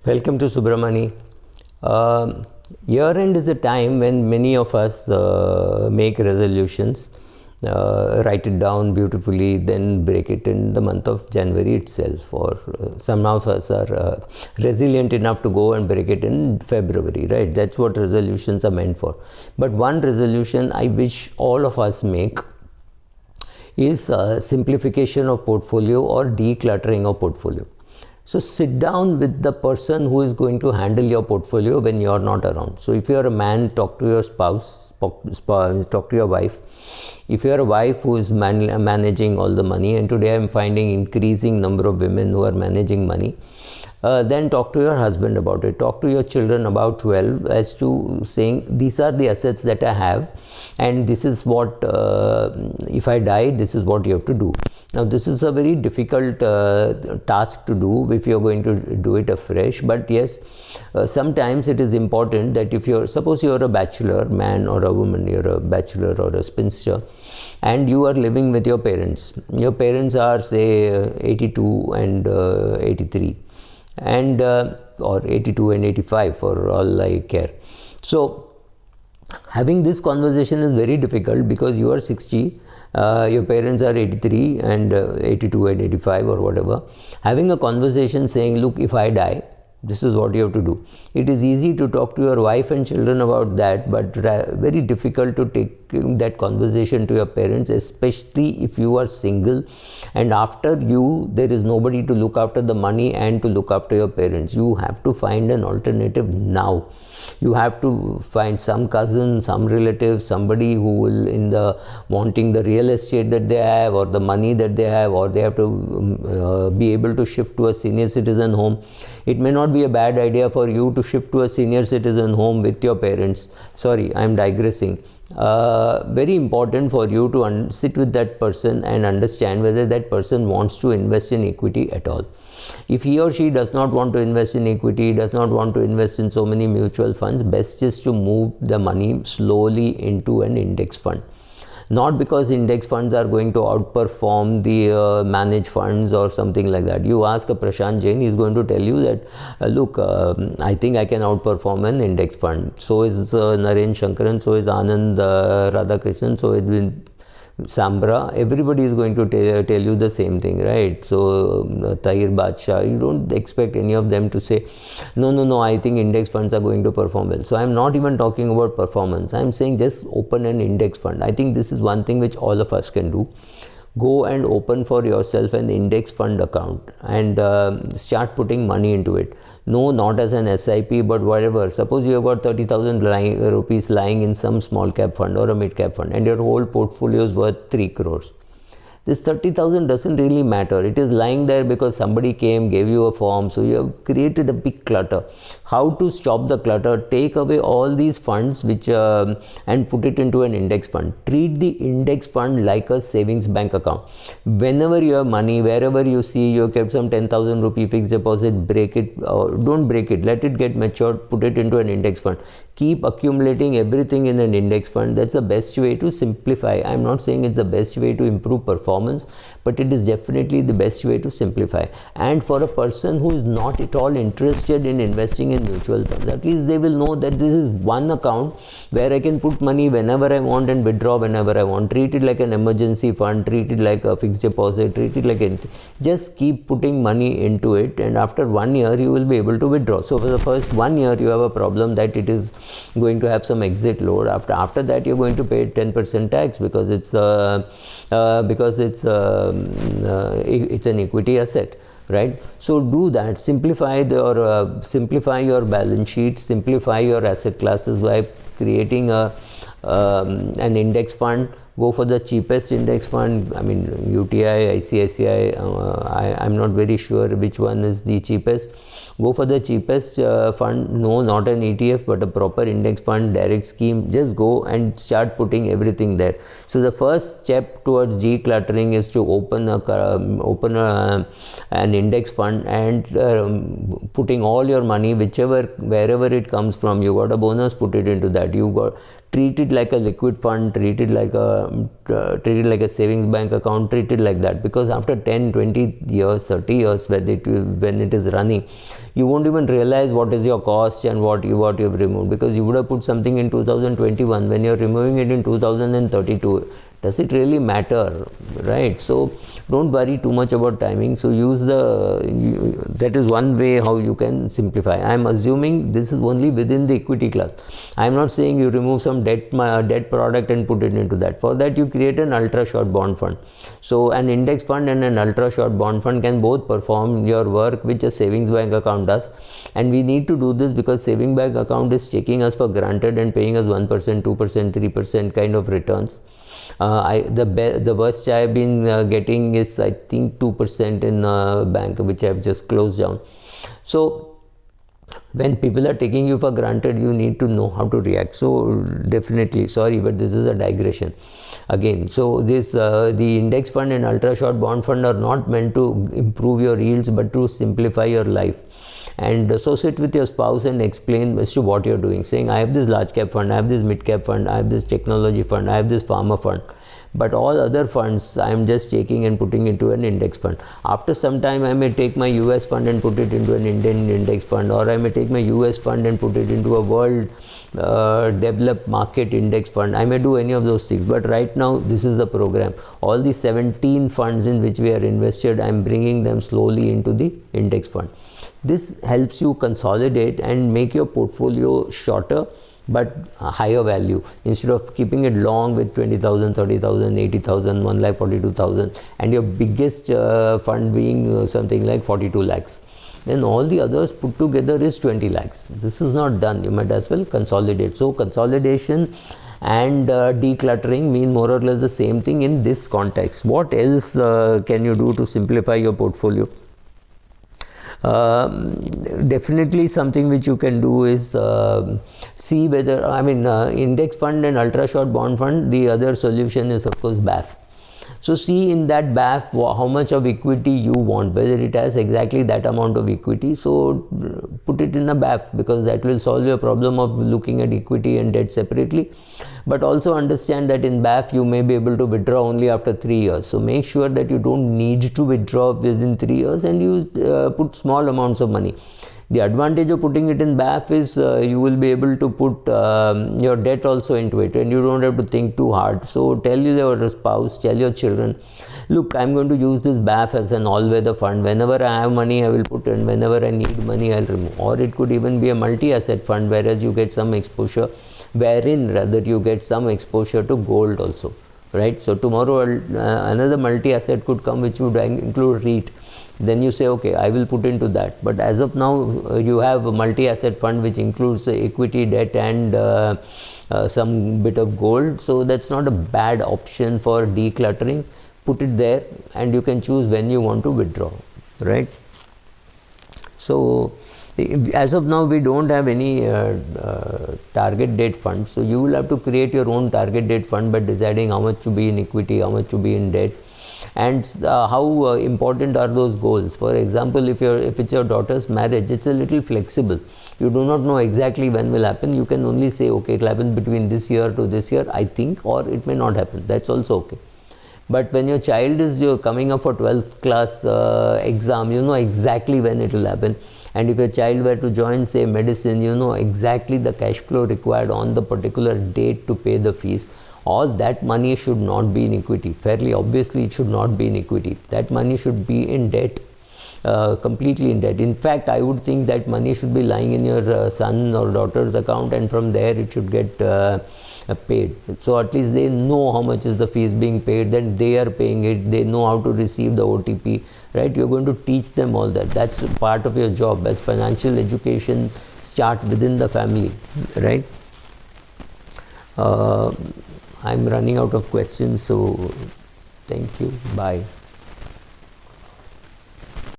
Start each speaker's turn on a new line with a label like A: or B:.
A: Welcome to Subramani. Year end is a time when many of us make resolutions, write it down beautifully, then break it in the month of January itself. Or some of us are resilient enough to go and break it in February, right? That's what resolutions are meant for. But one resolution I wish all of us make is simplification of portfolio or decluttering of portfolio. So sit down with the person who is going to handle your portfolio when you are not around. So if you are a man, talk to your spouse, talk to your wife. If you are a wife who is managing all the money, and today I am finding increasing number of women who are managing money, then talk to your husband about it. Talk to your children about 12 as to saying these are the assets that I have, and this is what if I die, this is what you have to do. Now this is a very difficult task to do if you're going to do it afresh, but yes, sometimes it is important that if you're, suppose you're a bachelor man or a woman, you're a bachelor or a spinster, and you are living with your parents. Your parents are say 82 and 83 and or 82 and 85 for all I care. So having this conversation is very difficult because you are 60, your parents are 83 and 82 and 85 or whatever. Having a conversation saying, look, if I die, this is what you have to do. It is easy to talk to your wife and children about that, but very difficult to take that conversation to your parents, especially if you are single and after you there is nobody to look after the money and to look after your parents. You have to find an alternative now. You have to find some cousin, some relative, somebody who will in the wanting the real estate that they have or the money that they have, or they have to be able to shift to a senior citizen home. It may not be a bad idea for you to shift to a senior citizen home with your parents. Sorry, I am digressing. Very important for you to sit with that person and understand whether that person wants to invest in equity at all. If he or she does not want to invest in equity, does not want to invest in so many mutual funds, best is to move the money slowly into an index fund. Not because index funds are going to outperform the managed funds or something like that. You ask a Prashant Jain, he is going to tell you that, look, I think I can outperform an index fund. So is Naren Shankaran, so is Anand Radhakrishnan, so is Sambra. Everybody is going to tell you the same thing, right? So Tahir Badshah, you don't expect any of them to say, no, I think index funds are going to perform well. So I'm not even talking about performance. I'm saying just open an index fund. I think this is one thing which all of us can do. Go and open for yourself an index fund account and start putting money into it. No, not as an SIP, but whatever. Suppose you have got 30,000 rupees lying in some small cap fund or a mid cap fund and your whole portfolio is worth 3 crores. This 30,000 doesn't really matter. It is lying there because somebody came, gave you a form. So you have created a big clutter. How to stop the clutter? Take away all these funds which and put it into an index fund. Treat the index fund like a savings bank account. Whenever you have money, wherever you see you have kept some 10,000 rupee fixed deposit, break it. Don't break it. Let it get matured. Put it into an index fund. Keep accumulating everything in an index fund. That's the best way to simplify. I'm not saying it's the best way to improve performance, but it is definitely the best way to simplify. And for a person who is not at all interested in investing in mutual funds, at least they will know that this is one account where I can put money whenever I want and withdraw whenever I want. Treat it like an emergency fund, treat it like a fixed deposit, treat it like anything. Just keep putting money into it, and after 1 year you will be able to withdraw. So for the first 1 year you have a problem that it is going to have some exit load. After that you're going to pay 10% tax because it's an equity asset, right? So do that. Simplify your balance sheet, simplify your asset classes by creating an index fund. Go for the cheapest index fund. I mean, UTI, ICICI, I'm not very sure which one is the cheapest. Go for the cheapest fund. No, not an ETF, but a proper index fund, direct scheme. Just go and start putting everything there. So the first step towards decluttering is to open an index fund putting all your money, wherever it comes from. You got a bonus, put it into that. You got treat it like a liquid fund, treat it like a savings bank account, treat it like that, because after 10, 20 years, 30 years when it is running, you won't even realize what is your cost and what you've removed, because you would have put something in 2021. When you're removing it in 2032, does it really matter, right? So don't worry too much about timing. So use that is one way how you can simplify. I'm assuming this is only within the equity class. I'm not saying you remove some debt product and put it into that. For that, you create an ultra short bond fund. So an index fund and an ultra short bond fund can both perform your work which a savings bank account does. And we need to do this because saving bank account is taking us for granted and paying us 1%, 2%, 3% kind of returns. The worst I've been getting is, I think, 2% in bank, which I've just closed down. So when people are taking you for granted, you need to know how to react. So definitely, sorry, but this is a digression again. So this the index fund and ultra short bond fund are not meant to improve your yields, but to simplify your life. And so sit with your spouse and explain as to what you're doing, saying, I have this large cap fund, I have this mid cap fund, I have this technology fund, I have this pharma fund, but all other funds I am just taking and putting into an index fund. After some time, I may take my US fund and put it into an Indian index fund, or I may take my US fund and put it into a world developed market index fund. I may do any of those things, but right now this is the program. All the 17 funds in which we are invested, I am bringing them slowly into the index fund. This helps you consolidate and make your portfolio shorter but higher value, instead of keeping it long with 20,000, 30,000, 80,000, 1,42,000, and your biggest fund being something like 42 lakhs. Then all the others put together is 20 lakhs. This is not done. You might as well consolidate. So consolidation and decluttering mean more or less the same thing in this context. What else can you do to simplify your portfolio? Definitely something which you can do is see whether, index fund and ultra short bond fund, the other solution is of course BAF. So see in that BAF how much of equity you want, whether it has exactly that amount of equity. So put it in a BAF, because that will solve your problem of looking at equity and debt separately. But also understand that in BAF you may be able to withdraw only after 3 years. So make sure that you don't need to withdraw within 3 years, and use put small amounts of money. The advantage of putting it in BAF is you will be able to put your debt also into it, and you don't have to think too hard. So tell your spouse, tell your children, look, I'm going to use this BAF as an all-weather fund. Whenever I have money, I will put in. Whenever I need money, I'll remove. Or it could even be a multi-asset fund, whereas you get some exposure, you get some exposure to gold also, right? So tomorrow another multi-asset could come which would include REIT. Then you say, okay, I will put into that. But as of now, you have a multi-asset fund which includes equity, debt, and some bit of gold. So that's not a bad option for decluttering. Put it there, and you can choose when you want to withdraw, right? So as of now, we don't have any target date fund. So you will have to create your own target date fund by deciding how much to be in equity, how much to be in debt, and how important are those goals. For example, if it's your daughter's marriage, it's a little flexible. You do not know exactly when will happen. You can only say, okay, it will happen between this year to this year, I think, or it may not happen. That's also okay. But when your child is coming up for 12th class exam, you know exactly when it will happen. And if your child were to join, say, medicine, you know exactly the cash flow required on the particular date to pay the fees. All that money should not be in equity. Fairly obviously, it should not be in equity. That money should be in debt, completely in debt. In fact, I would think that money should be lying in your son or daughter's account, and from there it should get paid. So at least they know how much is the fees being paid, then they are paying it, they know how to receive the OTP, right? You're going to teach them all that. That's part of your job, as financial education start within the family, right? I'm running out of questions, so thank you. Bye.